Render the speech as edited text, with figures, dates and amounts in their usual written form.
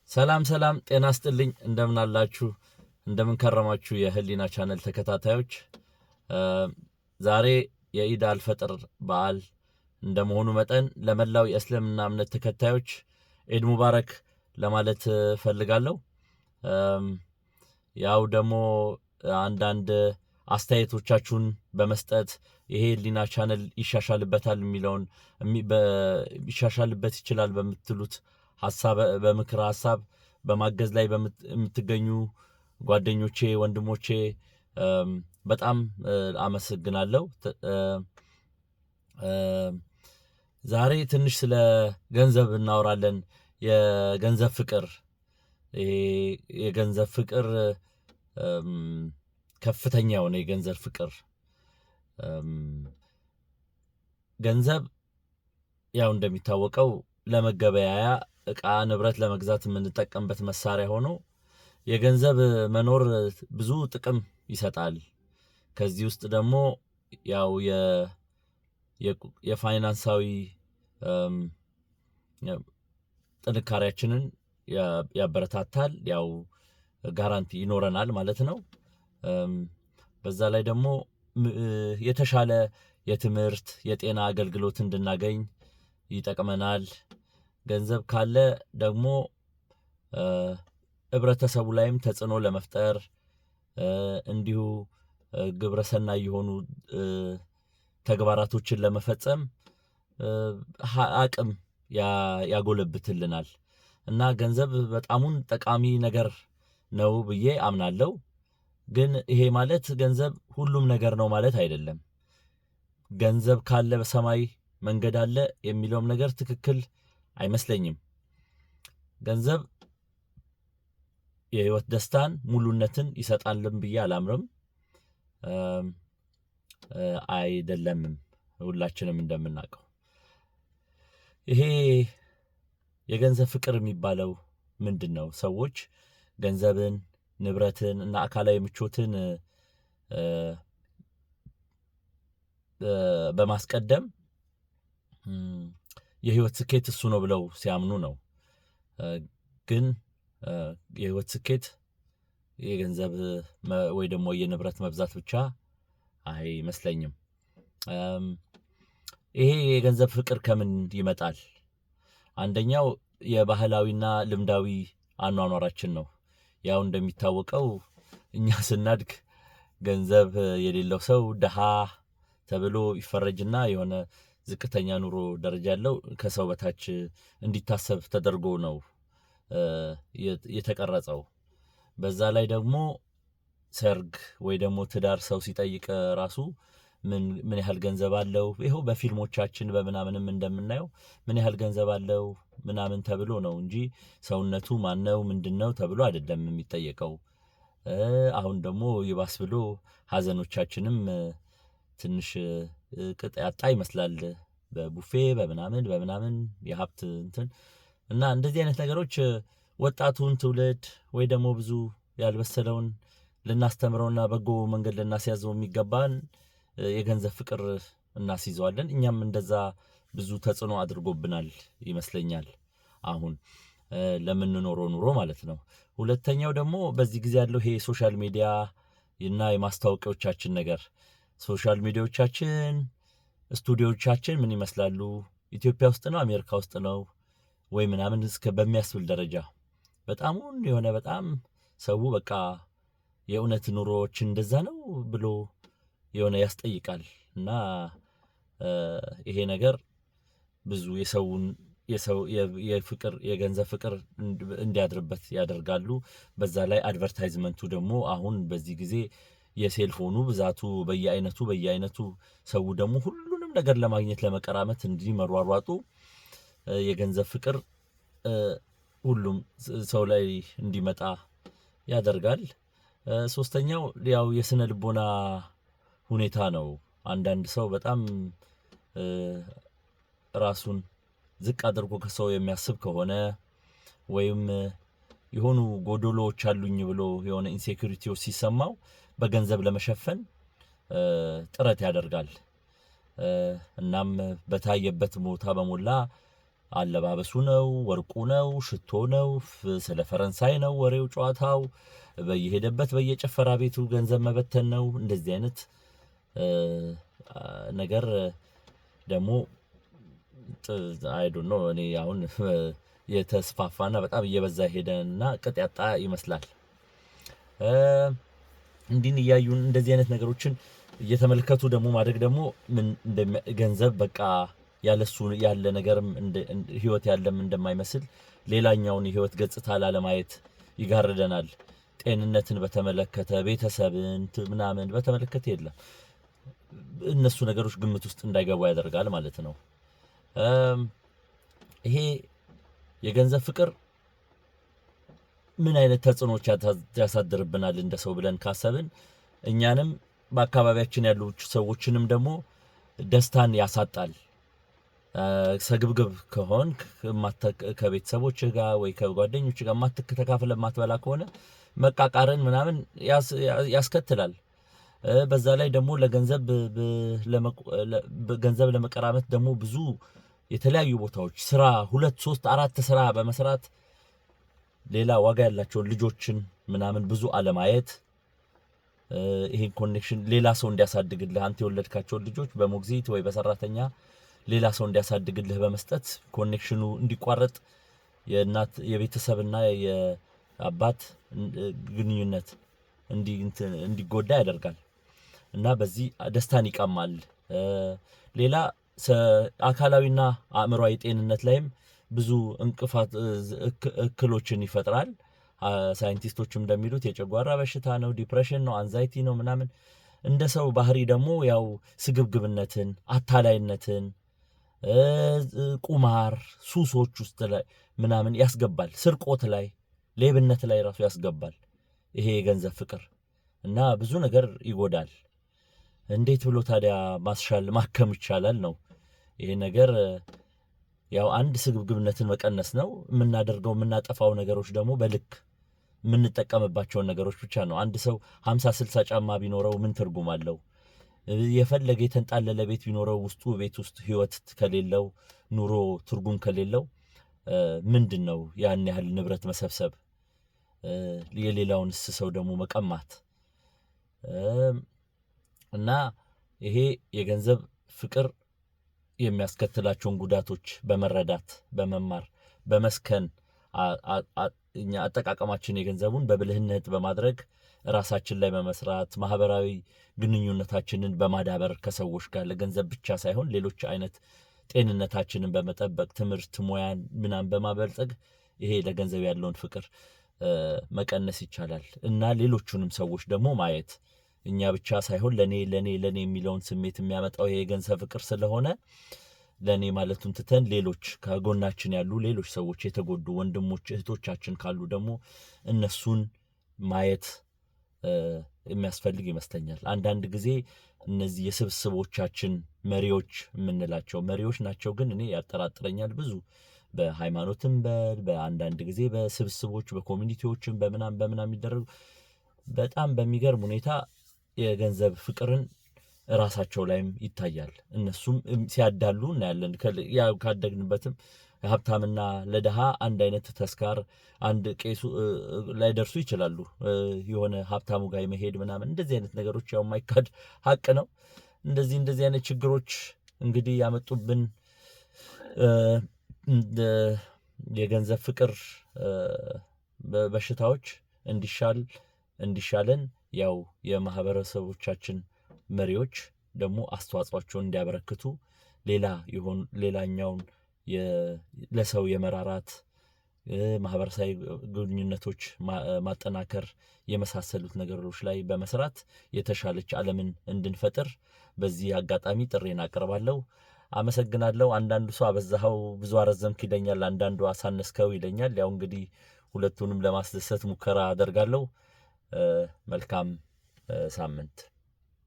ሰላም ሰላም ጤና ይስጥልኝ እንደምን አላችሁ እንደምን ከረማችሁ የህሊና ቻናል ተከታታዮች ዛሬ የኢድ አልፈጥር በዓል እንደመሆኑ መጠን ለመላው የእስልምና እምነት ተከታዮች ኢድ ሙባረክ ለማለት ፈልጋለሁ። ያው ደግሞ አንዳንድ አስተያየቶቻችሁን በመስጠት ይሄ ህሊና ቻናል ይሻሻልበታል የሚለውን ይሻሻልበት ይችላል በምትሉት ሐሳብ በምክር ሐሳብ በማገዝ ላይ በምትገኙ ጓደኞቼ ወንድሞቼ በጣም አመሰግናለሁ። ዛሬ ትንሽ ስለ ገንዘብ እናወራለን። የገንዘብ ፍቅር የገንዘብ ፍቅር ከፍተኛ የሆነ የገንዘብ ፍቅር ገንዘብ ያው እንደሚታወቀው ለመገበያያ ዕቃ ንብረት ለመግዛት የምንጠቀምበት መሳሪያ ሆኖ የገንዘብ መኖር ብዙ ጥቅም ይሰጣል። ከዚህ ውስጥ ደግሞ ያው የፋይናንሳዊ ጥንካሬያችንን ያበረታታል። ያው ጋራንቲ ይኖረናል ማለት ነው። በዛ ላይ ደግሞ የተሻለ የትምህርት የጤና አገልግሎት እንድናገኝ ይጠቅመናል። ገንዘብ ካለ ደግሞ ህብረተሰቡ ላይም ተጽዕኖ ለመፍጠር እንዲሁ ግብረሰናይ የሆኑ ተግባራቶችን ለመፈጸም አቅም ያጎለብትልናል እና ገንዘብ በጣሙን ጠቃሚ ነገር ነው ብዬ አምናለሁ። ግን ይሄ ማለት ገንዘብ ሁሉም ነገር ነው ማለት አይደለም። ገንዘብ ካለ በሰማይ መንገድ አለ የሚለውም ነገር ትክክል አይመስለኝም። ገንዘብ የህይወት ደስታን ሙሉነትን ይሰጣልም ብዬ አላምርም። አይደለምም ሁላችንም እንደምናውቀው ይሄ የገንዘብ ፍቅር የሚባለው ምንድነው? ሰዎች ገንዘብን ንብረትን እና አካላዊ ምቾትን በማስቀደም የህይወት ስኬት እሱ ነው ብለው ሲያምኑ ነው። ግን የህይወት ስኬት የገንዘብ ወይ ደግሞ የንብረት መብዛት ብቻ አይመስለኝም። ይሄ የገንዘብ ፍቅር ከምን ይመጣል? አንደኛው የባህላዊና ልምዳዊ አኗኗራችን ነው። ያው እንደሚታወቀው እኛ ስናድግ ገንዘብ የሌለው ሰው ደሃ ተብሎ ይፈረጅና የሆነ ዝቅተኛ ኑሮ ደረጃ ያለው ከሰው በታች እንዲታሰብ ተደርጎ ነው የተቀረጸው። በዛ ላይ ደግሞ ሰርግ ወይ ደግሞ ትዳር ሰው ሲጠይቅ ራሱ ምን ያህል ገንዘብ አለው ይሄው በፊልሞቻችን በምናምንም እንደምናየው ምን ያህል ገንዘብ አለው ምናምን ተብሎ ነው እንጂ ሰውነቱ ማነው ምንድነው ተብሎ አይደለም የሚጠየቀው። አሁን ደግሞ ይባስ ብሎ ሀዘኖቻችንም ትንሽ ቅጥ ያጣ ይመስላል በቡፌ በምናምን የሀብት እንትን እና እንደዚህ አይነት ነገሮች ወጣቱን ትውልድ ወይ ደግሞ ብዙ ያልበሰለውን ልናስተምረውና በጎ መንገድ ልናስያዘው የሚገባን የገንዘብ ፍቅር እናስይዘዋለን። እኛም እንደዛ ብዙ ተጽዕኖ አድርጎብናል ይመስለኛል አሁን ለምንኖረው ኑሮ ማለት ነው። ሁለተኛው ደግሞ በዚህ ጊዜ ያለው ይሄ ሶሻል ሚዲያ እና የማስታወቂያዎቻችን ነገር ሶሻል ሚዲያዎቻችን ስቱዲዮዎቻችን ምን ይመስላሉ? ኢትዮጵያ ውስጥ ነው አሜሪካ ውስጥ ነው ወይ ምናምን እስከ በሚያስብል ደረጃ በጣሙን የሆነ በጣም ሰው በቃ የእውነት ኑሮዎች እንደዛ ነው ብሎ የሆነ ያስጠይቃል። እና ይሄ ነገር ብዙ የሰው የፍቅር የገንዘብ ፍቅር እንዲያድርበት ያደርጋሉ። በዛ ላይ አድቨርታይዝመንቱ ደግሞ አሁን በዚህ ጊዜ የሴልፎኑ ብዛቱ በየአይነቱ ሰው ደግሞ ሁሉንም ነገር ለማግኘት ለመቀራመት እንዲመሯሯጡ የገንዘብ ፍቅር ሁሉም ሰው ላይ እንዲመጣ ያደርጋል። ሶስተኛው ያው የስነ ልቦና ሁኔታ ነው። አንዳንድ ሰው በጣም ራሱን ዝቅ አድርጎ ከሰው የሚያስብ ከሆነ ወይም የሆኑ ጎዶሎዎች አሉኝ ብሎ የሆነ ኢንሴኩሪቲዎች ሲሰማው በገንዘብ ለመሸፈን ጥረት ያደርጋል። እናም በታየበት ቦታ በሞላ አለባበሱ ነው፣ ወርቁ ነው፣ ሽቶ ነው፣ ስለ ፈረንሳይ ነው ወሬው ጨዋታው፣ በየሄደበት በየጨፈራ ቤቱ ገንዘብ መበተን ነው። እንደዚህ አይነት ነገር ደግሞ አይ ዶንት ኖ እኔ አሁን የተስፋፋና በጣም እየበዛ ሄደና ቅጥ ያጣ ይመስላል። እንዲህ እያዩን እንደዚህ አይነት ነገሮችን እየተመለከቱ ደግሞ ማድረግ ደግሞ ምን ገንዘብ በቃ ያለሱ ያለ ነገርም ህይወት ያለም እንደማይመስል ሌላኛውን የህይወት ገጽታ ላለማየት ይጋርደናል። ጤንነትን በተመለከተ ቤተሰብን ምናምን በተመለከተ የለም እነሱ ነገሮች ግምት ውስጥ እንዳይገቡ ያደርጋል ማለት ነው። ይሄ የገንዘብ ፍቅር ምን አይነት ተጽዕኖች ያሳድርብናል እንደ ሰው ብለን ካሰብን እኛንም በአካባቢያችን ያሉ ሰዎችንም ደግሞ ደስታን ያሳጣል። ሰግብግብ ከሆን ከቤተሰቦች ጋር ወይ ከጓደኞች ጋር ተካፍለ ማትበላ ከሆነ መቃቃርን ምናምን ያስከትላል። በዛ ላይ ደግሞ ገንዘብ ለመቀራመት ደግሞ ብዙ የተለያዩ ቦታዎች ስራ 2 3 4 ስራ በመስራት ሌላ ዋጋ ያላቸውን ልጆችን ምናምን ብዙ አለማየት፣ ይሄን ኮኔክሽን ሌላ ሰው እንዲያሳድግልህ አንተ የወለድካቸውን ልጆች በሞግዚት ወይ በሰራተኛ ሌላ ሰው እንዲያሳድግልህ በመስጠት ኮኔክሽኑ እንዲቋረጥ የእናት የቤተሰብና የአባት ግንኙነት እንዲጎዳ ያደርጋል እና በዚህ ደስታን ይቀማል። ሌላ አካላዊና አእምሯዊ ጤንነት ላይም ብዙ እንቅፋት እክሎችን ይፈጥራል። ሳይንቲስቶችም እንደሚሉት የጨጓራ በሽታ ነው፣ ዲፕሬሽን ነው፣ አንዛይቲ ነው ምናምን። እንደ ሰው ባህሪ ደግሞ ያው ስግብግብነትን፣ አታላይነትን፣ ቁማር፣ ሱሶች ውስጥ ላይ ምናምን ያስገባል። ስርቆት ላይ፣ ሌብነት ላይ ራሱ ያስገባል ይሄ የገንዘብ ፍቅር እና ብዙ ነገር ይጎዳል። እንዴት ብሎ ታዲያ ማከም ይቻላል ነው ይሄ ነገር። ያው አንድ ስግብግብነትን መቀነስ ነው። የምናጠፋው ነገሮች ደግሞ በልክ የምንጠቀምባቸውን ነገሮች ብቻ ነው። አንድ ሰው 50 60 ጫማ ቢኖረው ምን ትርጉም አለው? የፈለገ የተንጣለለ ቤት ቢኖረው ቤት ውስጥ ህይወት ከሌለው ኑሮ ትርጉም ከሌለው ምንድነው ያን ያህል ንብረት መሰብሰብ? የሌላውንስ ሰው ደግሞ መቀማት እና ይሄ የገንዘብ ፍቅር የሚያስከትላቸውን ጉዳቶች በመረዳት በመማር በመስከን እኛ አጠቃቀማችን የገንዘቡን በብልህነት በማድረግ ራሳችን ላይ በመስራት ማህበራዊ ግንኙነታችንን በማዳበር ከሰዎች ጋር ለገንዘብ ብቻ ሳይሆን ሌሎች አይነት ጤንነታችንን በመጠበቅ ትምህርት ሙያን ምናምን በማበልጸግ ይሄ ለገንዘብ ያለውን ፍቅር መቀነስ ይቻላል እና ሌሎቹንም ሰዎች ደግሞ ማየት እኛ ብቻ ሳይሆን ለኔ የሚለውን ስሜት የሚያመጣው ይሄ የገንዘብ ፍቅር ስለሆነ ለኔ ማለቱን ትተን ሌሎች ከጎናችን ያሉ ሌሎች ሰዎች የተጎዱ ወንድሞች እህቶቻችን ካሉ ደግሞ እነሱን ማየት የሚያስፈልግ ይመስለኛል። አንዳንድ ጊዜ እነዚህ የስብስቦቻችን መሪዎች የምንላቸው መሪዎች ናቸው፣ ግን እኔ ያጠራጥረኛል ብዙ በሃይማኖትም በአንዳንድ ጊዜ በስብስቦች በኮሚኒቲዎችም በምናም የሚደረጉ በጣም በሚገርም ሁኔታ የገንዘብ ፍቅርን ራሳቸው ላይም ይታያል። እነሱም ሲያዳሉ እናያለን። ያው ካደግንበትም ሀብታምና ለድሃ አንድ አይነት ተስካር አንድ ቄሱ ላይ ደርሱ ይችላሉ። የሆነ ሀብታሙ ጋር መሄድ ምናምን እንደዚህ አይነት ነገሮች ያው የማይካድ ሀቅ ነው። እንደዚህ አይነት ችግሮች እንግዲህ ያመጡብን የገንዘብ ፍቅር በሽታዎች እንዲሻለን ያው የማህበረሰቦቻችን መሪዎች ደግሞ አስተዋጽኦአቸውን እንዲያበረክቱ ሌላኛውን ለሰው የመራራት ማህበረሰባዊ ግንኙነቶች ማጠናከር የመሳሰሉት ነገሮች ላይ በመስራት የተሻለች ዓለምን እንድንፈጥር በዚህ አጋጣሚ ጥሬን አቀርባለሁ። አመሰግናለሁ። አንዳንዱ ሰው አበዛኸው ብዙ አረዘምክ ይለኛል፣ አንዳንዱ አሳነስከው ይለኛል። ያው እንግዲህ ሁለቱንም ለማስደሰት ሙከራ አደርጋለሁ። መልካም ሳምንት